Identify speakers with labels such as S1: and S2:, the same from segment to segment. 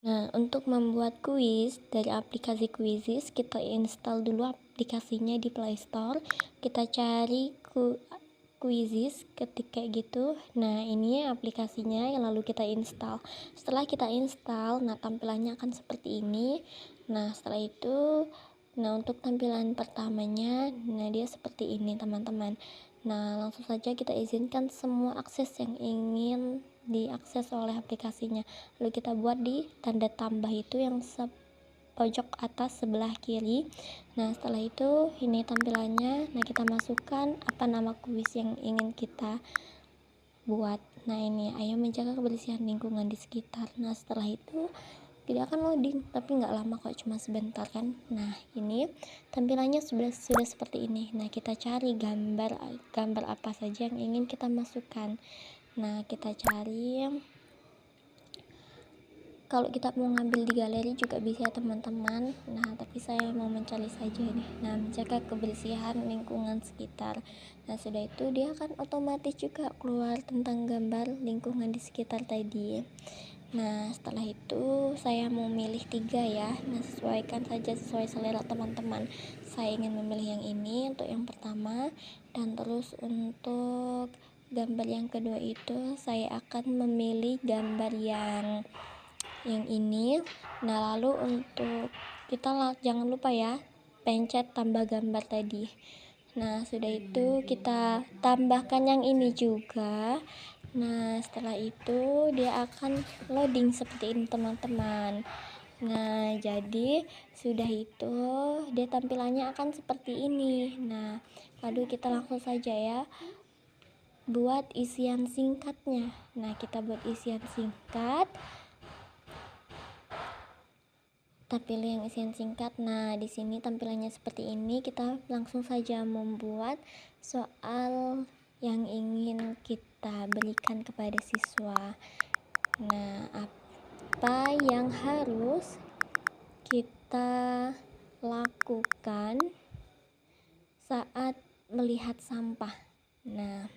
S1: Nah, untuk membuat kuis dari aplikasi Quizizz, kita install dulu aplikasinya di Play Store. Kita cari Quizizz, ketik kayak gitu. Nah, ini aplikasinya yang lalu kita install. Setelah kita install, nah tampilannya akan seperti ini. Nah, setelah itu, nah untuk tampilan pertamanya, nah dia seperti ini teman-teman. Nah, langsung saja kita izinkan semua akses yang ingin diakses oleh aplikasinya. Lalu kita buat di tanda tambah itu yang pojok atas sebelah kiri. Nah, setelah itu ini tampilannya. Nah, kita masukkan apa nama kuis yang ingin kita buat. Nah, ini ayo menjaga kebersihan lingkungan di sekitar. Nah, setelah itu tidak akan loading, tapi nggak lama kok, cuma sebentar kan. Nah, ini tampilannya sudah seperti ini. Nah, kita cari gambar apa saja yang ingin kita masukkan. Nah, kita cari, kalau kita mau ngambil di galeri juga bisa teman-teman. Nah, tapi saya mau mencari saja nih. Nah, menjaga kebersihan lingkungan sekitar. Nah, sudah itu dia akan otomatis juga keluar tentang gambar lingkungan di sekitar tadi. Nah, setelah itu saya mau milih 3 ya. Nah, sesuaikan saja sesuai selera teman-teman. Saya ingin memilih yang ini untuk yang pertama, dan terus untuk gambar yang kedua itu saya akan memilih gambar yang ini. Nah, lalu untuk kita jangan lupa ya pencet tambah gambar tadi. Nah, sudah itu kita tambahkan yang ini juga. Nah, setelah itu dia akan loading seperti ini teman-teman. Nah, jadi sudah itu dia tampilannya akan seperti ini. Nah, lalu kita langsung saja ya buat isian singkatnya. Nah, kita buat isian singkat. Kita pilih yang isian singkat. Nah, di sini tampilannya seperti ini. Kita langsung saja membuat soal yang ingin kita berikan kepada siswa. Nah, apa yang harus kita lakukan saat melihat sampah? Nah,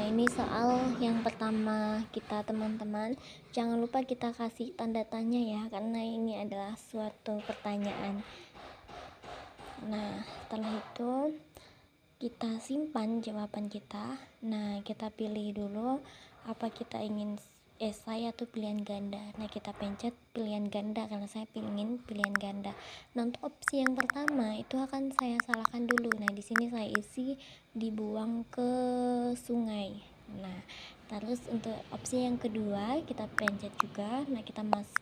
S1: ini soal yang pertama kita teman-teman. Jangan lupa kita kasih tanda tanya ya, karena ini adalah suatu pertanyaan. Nah, setelah itu kita simpan jawaban kita. Nah, kita pilih dulu apa kita ingin esai atau pilihan ganda. Nah, kita pencet pilihan ganda karena saya ingin pilihan ganda. Nah, untuk opsi yang pertama itu akan saya salahkan dulu. Nah, di sini saya isi dibuang ke sungai. Nah, terus untuk opsi yang kedua kita pencet juga. Nah,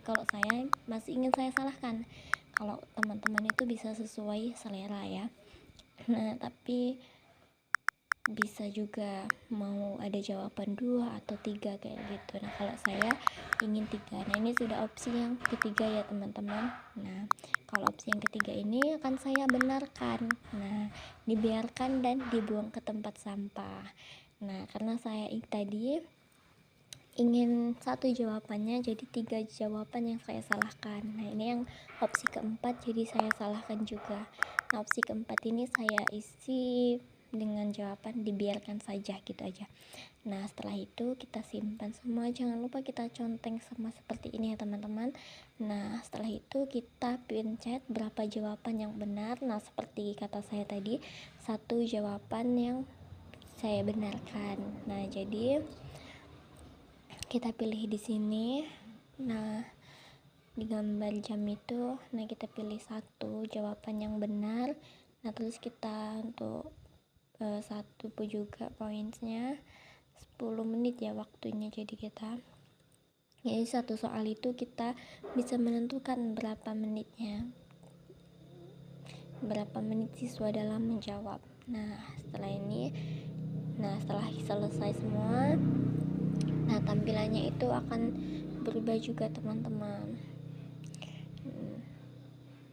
S1: kalau saya masih ingin saya salahkan. Kalau teman-teman itu bisa sesuai selera ya. Nah, tapi bisa juga mau ada jawaban 2 atau 3 kayak gitu. Nah, kalau saya ingin 3. Nah, ini sudah opsi yang ketiga ya teman-teman. Nah, kalau opsi yang ketiga ini akan saya benarkan. Nah, dibiarkan dan dibuang ke tempat sampah. Nah, karena saya tadi ingin satu jawabannya, jadi 3 jawaban yang saya salahkan. Nah, ini yang opsi keempat, jadi saya salahkan juga. Nah, opsi keempat ini saya isi dengan jawaban dibiarkan saja gitu aja. Nah, setelah itu kita simpan semua. Jangan lupa kita conteng sama seperti ini ya teman-teman. Nah, setelah itu kita pencet berapa jawaban yang benar. Nah, seperti kata saya tadi, 1 jawaban yang saya benarkan. Nah, jadi kita pilih di sini. Nah, di gambar jam itu, nah kita pilih 1 jawaban yang benar. Nah, terus kita untuk 1 juga poinnya 10 menit ya waktunya. Jadi satu soal itu kita bisa menentukan berapa menit siswa dalam menjawab. Nah, setelah selesai semua, nah tampilannya itu akan berubah juga teman-teman.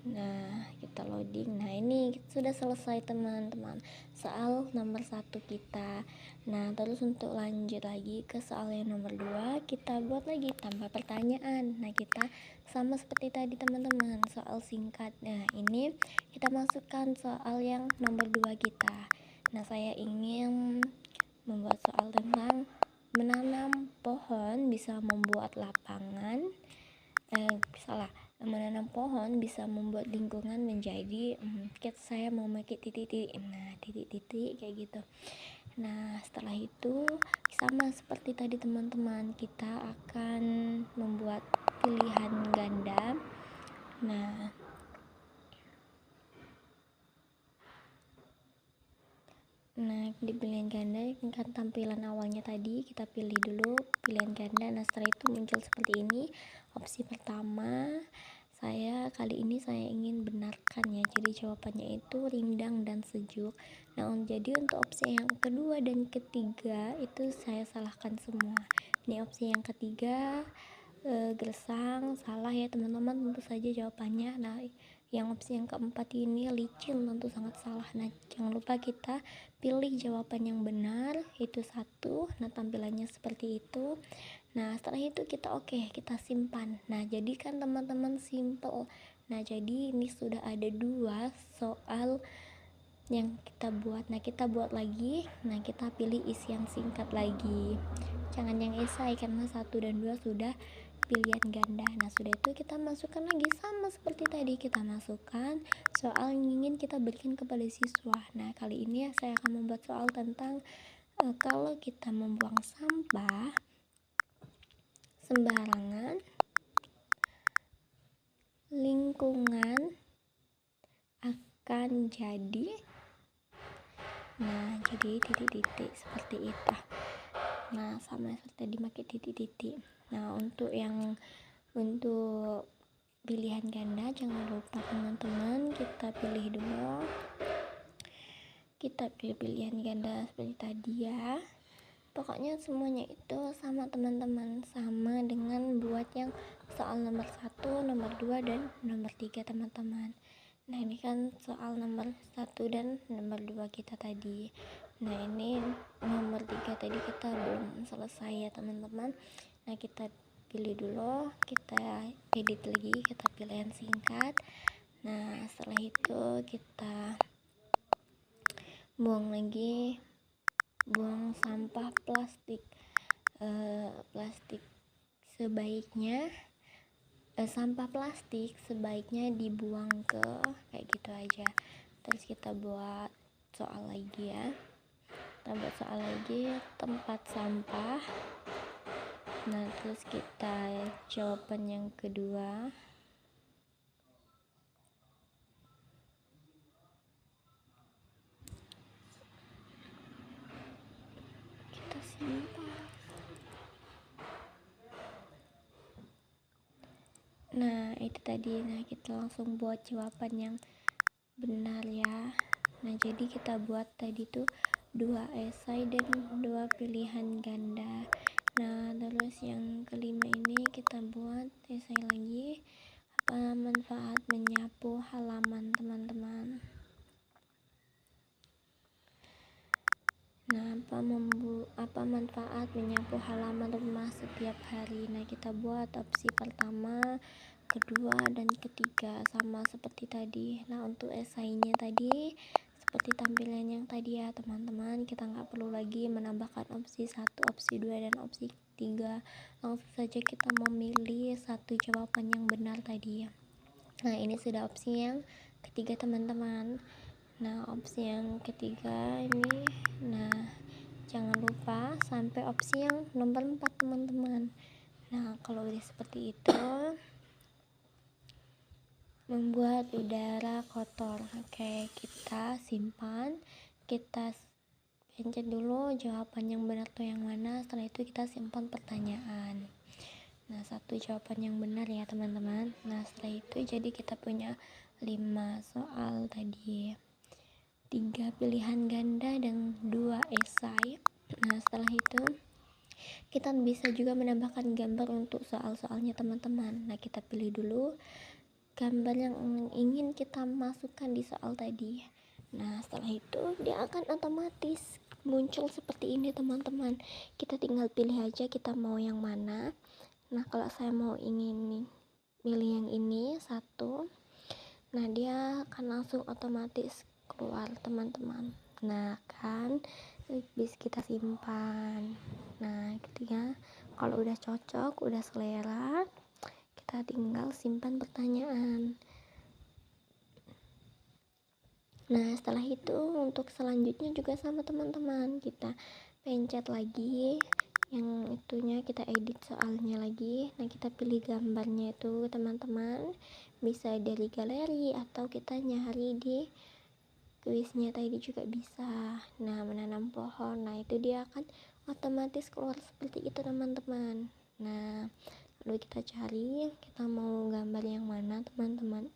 S1: Nah, kita loading. Nah, ini sudah selesai teman-teman, soal nomor 1 kita. Nah, terus untuk lanjut lagi ke soal yang nomor 2, kita buat lagi tambah pertanyaan. Nah, kita sama seperti tadi teman-teman, soal singkat. Nah, ini kita masukkan soal yang nomor 2 kita. Nah, saya ingin membuat soal tentang menanam pohon bisa membuat lapangan menanam pohon bisa membuat lingkungan menjadi saya mau pakai titik-titik, nah titik-titik kayak gitu. Nah setelah itu sama seperti tadi teman-teman, kita akan membuat pilihan ganda. Nah di pilihan ganda kan tampilan awalnya tadi kita pilih dulu pilihan ganda. Nah setelah itu muncul seperti ini. Opsi pertama, kali ini saya ingin benarkan ya, jadi jawabannya itu rindang dan sejuk. Nah jadi untuk opsi yang kedua dan ketiga itu saya salahkan semua. Ini opsi yang ketiga gersang, salah ya teman-teman, tentu saja jawabannya. Nah yang opsi yang keempat ini licin, tentu sangat salah. Nah jangan lupa kita pilih jawaban yang benar, itu satu. Nah tampilannya seperti itu. Nah setelah itu kita simpan. Nah jadi kan teman-teman simple. Nah jadi ini sudah ada 2 soal yang kita buat. Nah kita buat lagi. Nah kita pilih isi yang singkat lagi, jangan yang esai karena 1 dan 2 sudah pilihan ganda. Nah sudah itu kita masukkan lagi sama seperti tadi, kita masukkan soal yang ingin kita berikan kepada siswa. Nah kali ini saya akan membuat soal tentang kalau kita membuang sampah sembarangan, lingkungan akan jadi, nah jadi titik-titik seperti itu. Nah sama seperti tadi pakai titik-titik. Nah untuk pilihan ganda jangan lupa teman-teman, kita pilih dulu, kita pilih pilihan ganda seperti tadi ya. Pokoknya semuanya itu sama teman-teman, sama dengan buat yang soal nomor 1, nomor 2 dan nomor 3 teman-teman. Nah ini kan soal nomor 1 dan nomor 2 kita tadi. Nah ini nomor 3 tadi kita belum selesai ya teman-teman. Nah kita pilih dulu, kita edit lagi, kita pilih yang singkat. Nah setelah itu kita buang sampah plastik. Sebaiknya sampah plastik sebaiknya dibuang ke, kayak gitu aja. Terus kita buat soal lagi ya, tempat sampah. Nah terus kita jawaban yang kedua, kita simpan. Nah itu tadi. Nah kita langsung buat jawaban yang benar ya. Nah jadi kita buat tadi tuh 2 esai dan 2 pilihan ganda. Nah terus yang kelima ini kita buat esai lagi, apa manfaat menyapu halaman teman-teman. Nah apa manfaat menyapu halaman rumah setiap hari. Nah kita buat opsi pertama, kedua dan ketiga sama seperti tadi. Nah untuk esainya tadi seperti tampilan yang tadi ya teman-teman, kita nggak perlu lagi menambahkan opsi 1, opsi 2 dan opsi 3. Langsung saja kita memilih satu jawaban yang benar tadi ya. Nah ini sudah opsi yang ketiga teman-teman. Nah opsi yang ketiga ini, nah jangan lupa sampai opsi yang nomor 4 teman-teman. Nah kalau udah seperti itu, membuat udara kotor. Oke, kita simpan, kita pencet dulu jawaban yang benar tuh yang mana. Setelah itu kita simpan pertanyaan. Nah 1 jawaban yang benar ya teman-teman. Nah setelah itu jadi kita punya 5 soal tadi, 3 pilihan ganda dan 2 esai. Nah setelah itu kita bisa juga menambahkan gambar untuk soal-soalnya teman-teman. Nah kita pilih dulu gambar yang ingin kita masukkan di soal tadi. Nah setelah itu dia akan otomatis muncul seperti ini teman-teman. Kita tinggal pilih aja kita mau yang mana. Nah kalau saya mau pilih yang ini 1, nah dia akan langsung otomatis keluar teman-teman. Nah kan habis kita simpan. Nah ketika kalau udah cocok, udah selera, kita tinggal simpan pertanyaan. Nah setelah itu untuk selanjutnya juga sama teman-teman, kita pencet lagi yang itunya, kita edit soalnya lagi. Nah kita pilih gambarnya itu teman-teman, bisa dari galeri atau kita nyari di kuisnya tadi juga bisa. Nah menanam pohon, nah itu dia akan otomatis keluar seperti itu teman-teman. Nah lalu kita cari kita mau gambar yang mana teman-teman.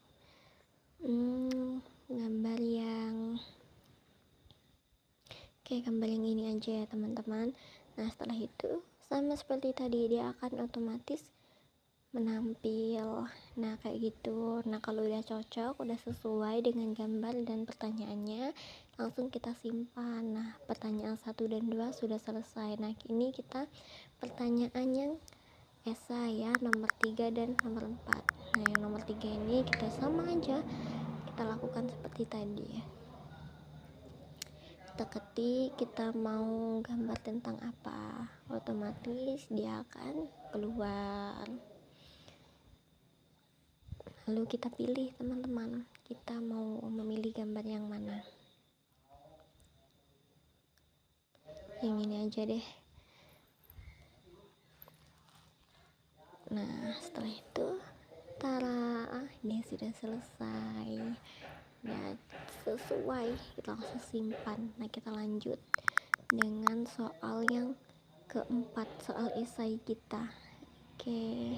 S1: Gambar yang gambar yang ini aja ya teman-teman. Nah setelah itu sama seperti tadi, dia akan otomatis menampil. Nah kayak gitu. Nah kalau udah cocok, udah sesuai dengan gambar dan pertanyaannya, langsung kita simpan. Nah pertanyaan 1 dan 2 sudah selesai. Nah ini kita pertanyaan yang esai ya, nomor 3 dan nomor 4. Nah yang nomor 3 ini kita sama aja, kita lakukan seperti tadi ya. Kita ketik kita mau gambar tentang apa, otomatis dia akan keluar. Lalu kita pilih teman-teman, kita mau memilih gambar yang mana. Yang ini aja deh. Nah setelah itu tara, ini sudah selesai dan sesuai, kita langsung simpan. Nah kita lanjut dengan soal yang keempat, soal esai kita. Oke,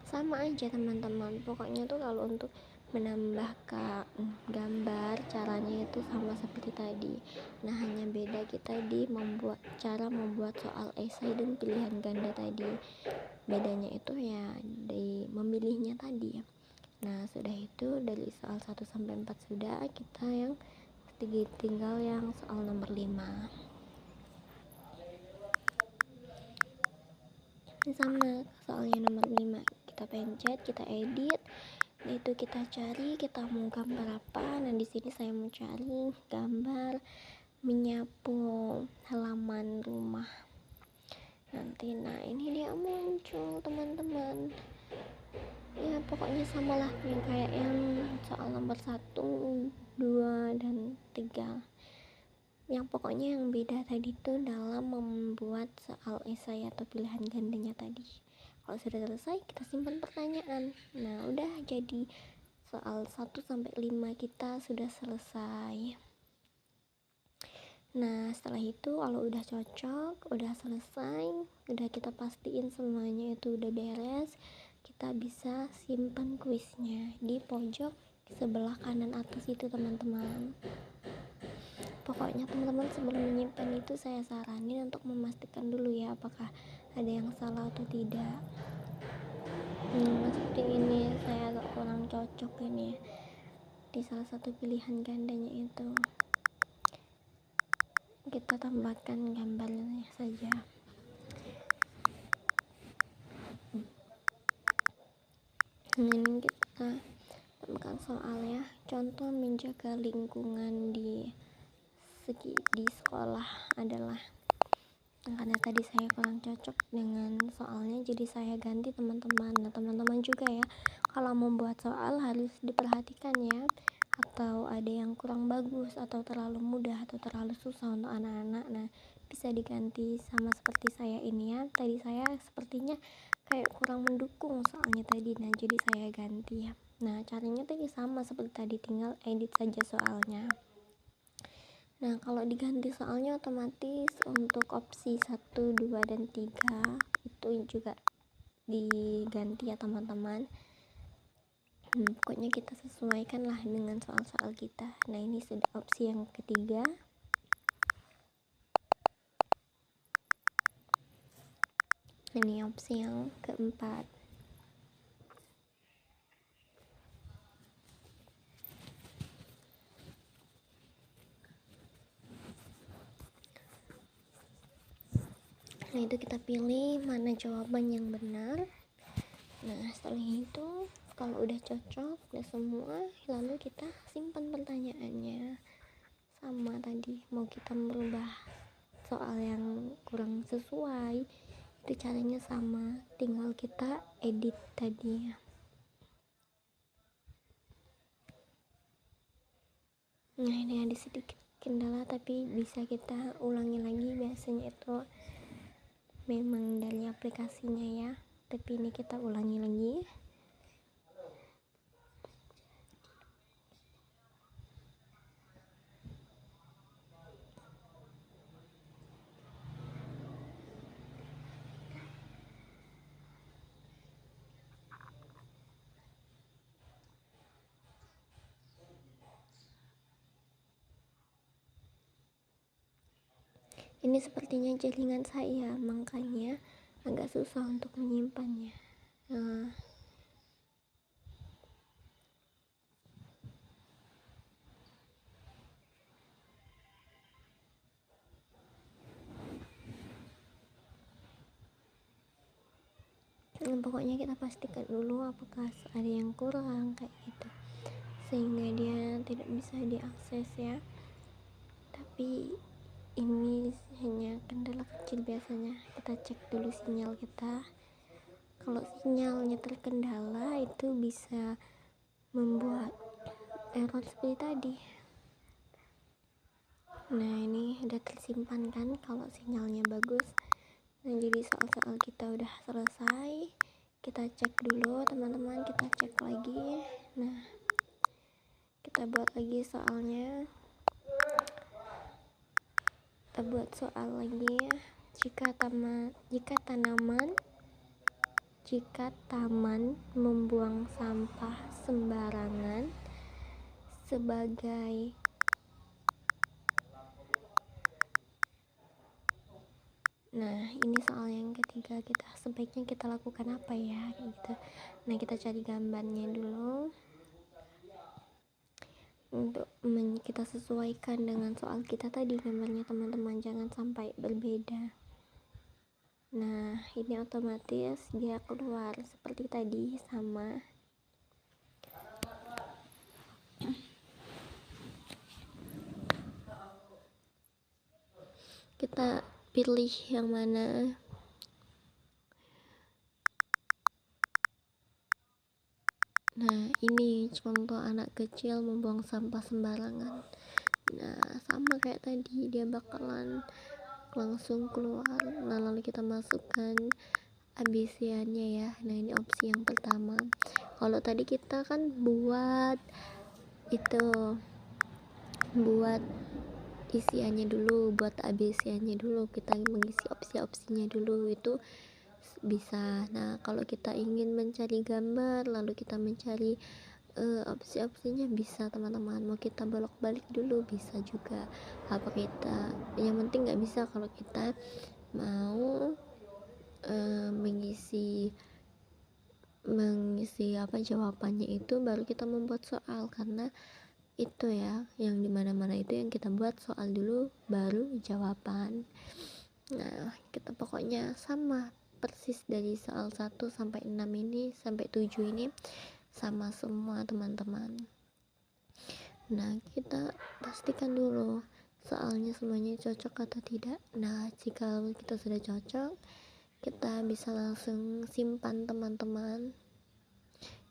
S1: sama aja teman-teman, pokoknya tuh kalau untuk menambahkan gambar caranya itu sama seperti tadi. Nah hanya beda kita di cara membuat soal esai dan pilihan ganda tadi. Bedanya itu ya di memilihnya tadi ya. Nah sudah itu dari soal 1 sampai 4 sudah, kita yang tinggal yang soal nomor 5. Sama soalnya nomor 5, kita pencet, kita edit. Nah itu kita cari kita mau gambar apa. Nah di sini saya mau cari gambar menyapu halaman rumah nanti. Nah ini dia muncul teman-teman ya, pokoknya samalah yang kayak yang soal nomor 1, 2, dan 3. Yang pokoknya yang beda tadi tuh dalam membuat soal esai atau pilihan gandanya tadi. Kalau sudah selesai, kita simpan pertanyaan. Nah udah, jadi soal 1 sampai 5 kita sudah selesai. Nah setelah itu kalau udah cocok, udah selesai, udah kita pastiin semuanya itu udah beres, kita bisa simpan kuisnya di pojok sebelah kanan atas itu teman-teman. Pokoknya teman-teman sebelum menyimpan itu saya saranin untuk memastikan dulu ya apakah ada yang salah atau tidak. Seperti ini saya agak kurang cocok ini di salah satu pilihan gandanya itu. Kita tambahkan gambarnya saja. Ini kita tambahkan soal ya. Contoh menjaga lingkungan di sekolah adalah, karena tadi saya kurang cocok dengan soalnya jadi saya ganti teman-teman. Nah teman-teman juga ya, kalau membuat soal harus diperhatikan ya, atau ada yang kurang bagus atau terlalu mudah atau terlalu susah untuk anak-anak. Nah bisa diganti sama seperti saya ini ya, tadi saya sepertinya kayak kurang mendukung soalnya tadi. Nah jadi saya ganti ya. Nah caranya tadi sama seperti tadi, tinggal edit saja soalnya. Nah kalau diganti soalnya otomatis untuk opsi 1, 2, dan 3 itu juga diganti ya teman-teman. Pokoknya kita sesuaikan lah dengan soal-soal kita. Nah ini sudah opsi yang ketiga. Ini opsi yang keempat. Nah itu kita pilih mana jawaban yang benar. Nah setelah itu kalau udah cocok udah semua, lalu kita simpan pertanyaannya sama tadi, mau kita merubah soal yang kurang sesuai itu caranya sama, tinggal kita edit tadi. Nah, ini ada sedikit kendala tapi bisa kita ulangi lagi, biasanya itu memang dari aplikasinya ya, tapi ini kita ulangi lagi. Ini sepertinya jaringan saya, makanya agak susah untuk menyimpannya. Pokoknya kita pastikan dulu apakah ada yang kurang kayak gitu, sehingga dia tidak bisa diakses ya. Tapi ini hanya kendala kecil, biasanya kita cek dulu sinyal kita. Kalau sinyalnya terkendala itu bisa membuat error seperti tadi. Nah, ini udah tersimpan kan kalau sinyalnya bagus. Nah, jadi soal-soal kita udah selesai, kita cek dulu teman-teman, kita cek lagi. Nah, kita buat lagi soalnya, kita buat soal lagi. Jika taman membuang sampah sembarangan sebagai Nah, ini soal yang ketiga, sebaiknya kita lakukan apa ya gitu. Nah, kita cari gambarnya dulu untuk kita sesuaikan dengan soal kita tadi gambarnya teman-teman, jangan sampai berbeda. Nah, ini otomatis dia keluar seperti tadi, sama. Kita pilih yang mana. Nah, ini contoh anak kecil membuang sampah sembarangan. Nah, sama kayak tadi, dia bakalan langsung keluar. Nah, lalu kita masukkan ABC-nya ya. Nah, ini opsi yang pertama. Kalau tadi kita kan buat isiannya dulu, buat ABC-nya dulu, kita mengisi opsi-opsinya dulu, itu bisa. Nah, kalau kita ingin mencari gambar lalu kita mencari opsi-opsinya, bisa teman-teman. Mau kita bolak-balik dulu bisa juga, apa kita, yang penting nggak bisa kalau kita mau mengisi apa jawabannya itu baru kita membuat soal, karena itu ya yang dimana-mana itu yang kita buat soal dulu baru jawaban. Nah, kita pokoknya sama persis dari soal 1 sampai 6 ini, sampai 7 ini sama semua teman-teman. Nah, kita pastikan dulu soalnya semuanya cocok atau tidak. Nah, jika kita sudah cocok, kita bisa langsung simpan teman-teman.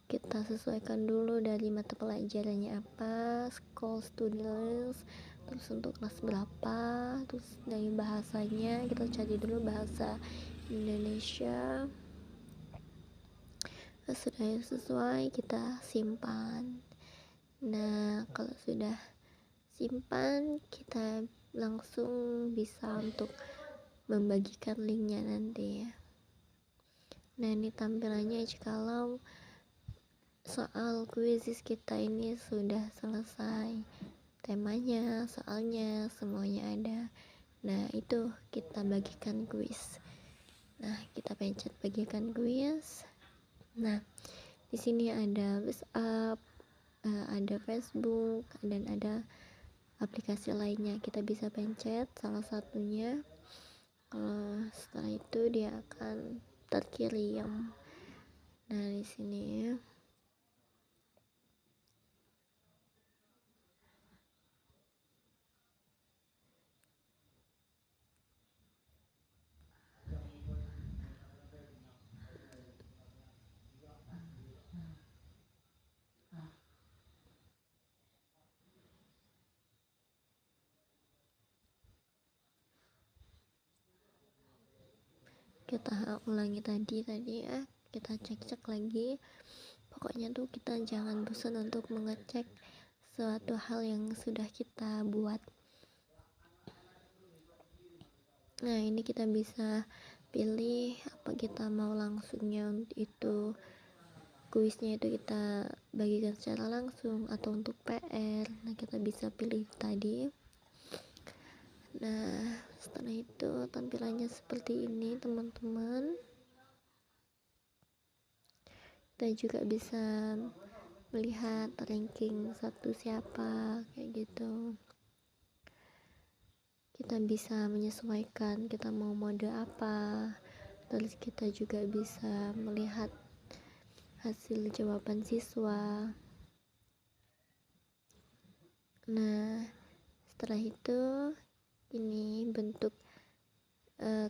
S1: Kita sesuaikan dulu dari mata pelajarannya apa, school study list, terus untuk kelas berapa, terus dari bahasanya kita cari dulu bahasa Indonesia. Sudah sesuai, kita simpan. Nah, kalau sudah simpan, kita langsung bisa untuk membagikan linknya nanti ya. Nah, ini tampilannya jikalau soal kuisis kita ini sudah selesai, temanya, soalnya, semuanya ada. Nah, itu kita bagikan kuis. Nah, kita pencet bagikan kuis. Nah, di sini ada WhatsApp, ada Facebook, dan ada aplikasi lainnya. Kita bisa pencet salah satunya. Setelah itu dia akan terkirim. Nah, di sini kita ulangi tadi ya, kita cek lagi. Pokoknya tuh kita jangan bosan untuk mengecek suatu hal yang sudah kita buat. Nah, ini kita bisa pilih apa kita mau langsungnya itu kuisnya itu kita bagikan secara langsung atau untuk PR. Nah, kita bisa pilih tadi. Nah, setelah itu tampilannya seperti ini teman-teman. Kita juga bisa melihat ranking satu siapa kayak gitu. Kita bisa menyesuaikan kita mau mode apa, terus kita juga bisa melihat hasil jawaban siswa. Nah, setelah itu ini bentuk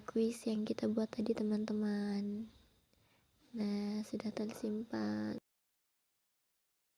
S1: kuis yang kita buat tadi teman-teman. Nah, sudah tersimpan.